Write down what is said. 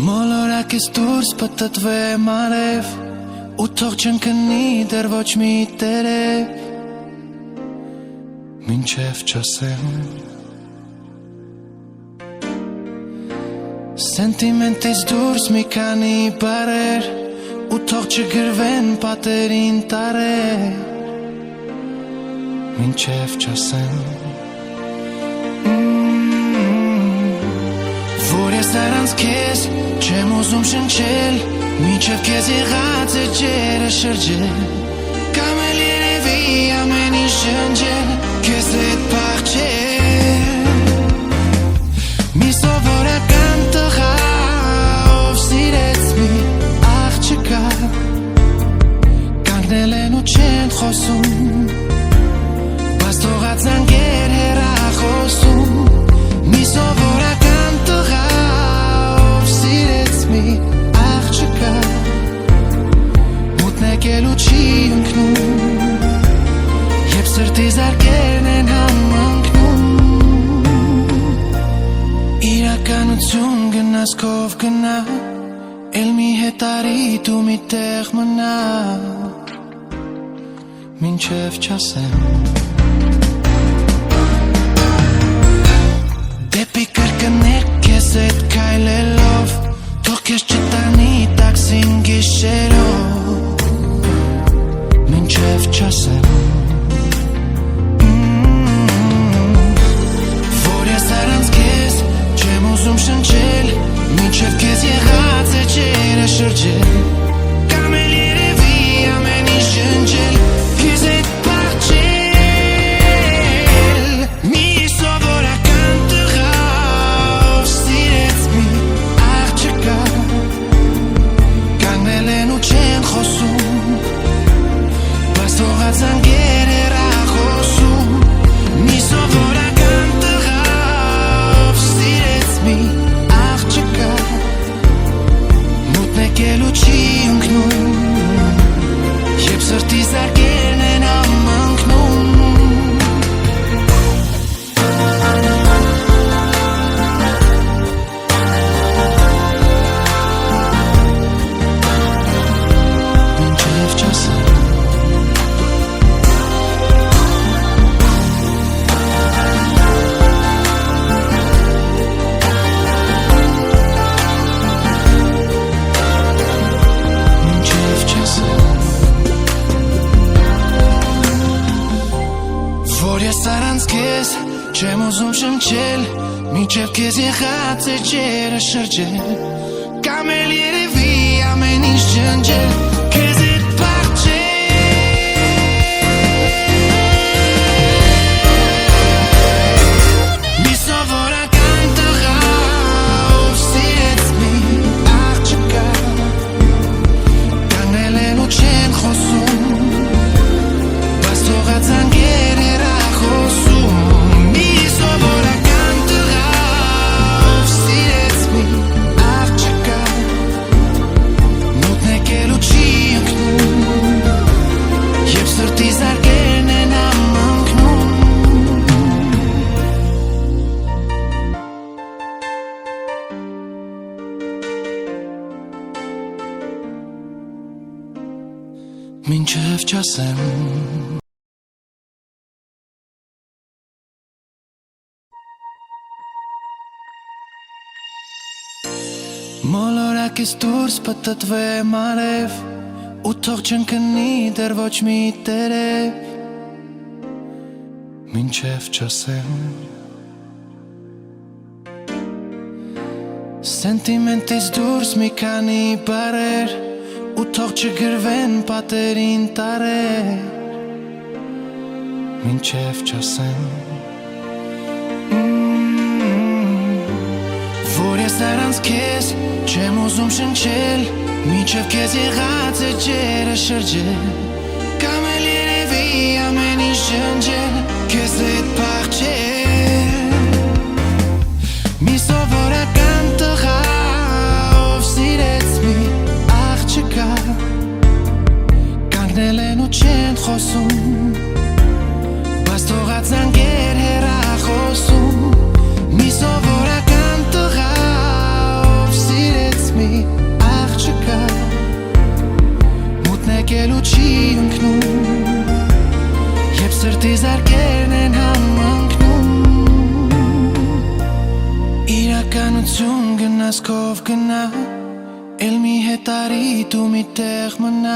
Մոլորակից դուրս պտտվեմ արև ու թող չընկնի դեռ ոչ մի տերև մինչև չասեմ Սենտիմենտից դուրս մի քանի բառեր ու թող չգրվեն պատերին տարեր մինչև չասեմ Որ ես առանց քեզ չեմ ուզում շնչել Մինչև քեզ եղած է ջերը շրջել Կամ էլ երևի ամեն ինչ ջնջել Քեզ հետ փախչել Մի սովորական տղա ով սիրեց մի աղջկա Կանգնել են ու չեն խոսում Բայց թողած զանգեր հեռախոսում Մի սովորական տղա ով սիրեց մի աղջկա Մութն եկելու չի ընկնում Երբ սրտի զարկերն են համընկնում Իրականություն գնաս քով գնա Էլ մի հետարի դու մի տեղ մնա Մինչև չասեմ Դեպի կրկներ քեզ հետ քայլելով Թող քեզ չտանի տաքսին գիշերով Մինչև չասեմ Որ ես առանց քեզ չեմ ուզում շնչել Մինչև քեզ եղած է ջերը շրջել Կամ էլ երևի ամեն ինչ ջնջել Քեզ հետ փախչել Մի սովորական տղա ով սիրեց մի աղջկա Կանգնել են ու չեն խոսում Բայց թողած զանգեր հեռախոսում Մի սովորական տղա ով սիրեց մի աղջկա Մութն եկելու չի ընկնում Երբ սրտի զարկերն են համընկնում Մինչև չասեմ Մինչև չասեմ Որ ես առանց քեզ չեմ ուզում շնչել Մինչև քեզ եղած է ջերը շրջել Կամ էլ երևի ամեն ինչ ջնջել Քեզ հետ փախչել Մի սովորական տղա ով սիրեց մի աղջկա Կանգնել են ու չեն խոսում Բայց թողած զանգեր հեռախոսում Մի սովորական տղա ով սիրեց մի աղջկա Մութն եկելու չի ընկնում Երբ սրտի զարկերն են համընկնում Մինչև չասեմ Մոլորակից դուրս պտտվեմ արև ու թող չընկնի դեռ ոչ մի տերև Մինչև չասեմ Սենտիմենտից դուրս մի քանի բառեր ու թող չգրվեն պատերին տարեր Մինչև չասեմ Որ ես առանց քեզ չեմ ուզում շնչել Մինչև քեզ եղած է ջերը շրջել Կամ էլ երևի ամեն ինչ ջնջել Քեզ հետ փախչել Մի սովորական տղա ով սիրեց մի աղջկա Կանգնել են ու չեն խոսում Բայց թողած զանգեր հեռախոսում Մի սովորական տղա ով սիրեց մի Իրականություն գնաս քով գնա Էլ մի հետ արի դու մի տեղ մնա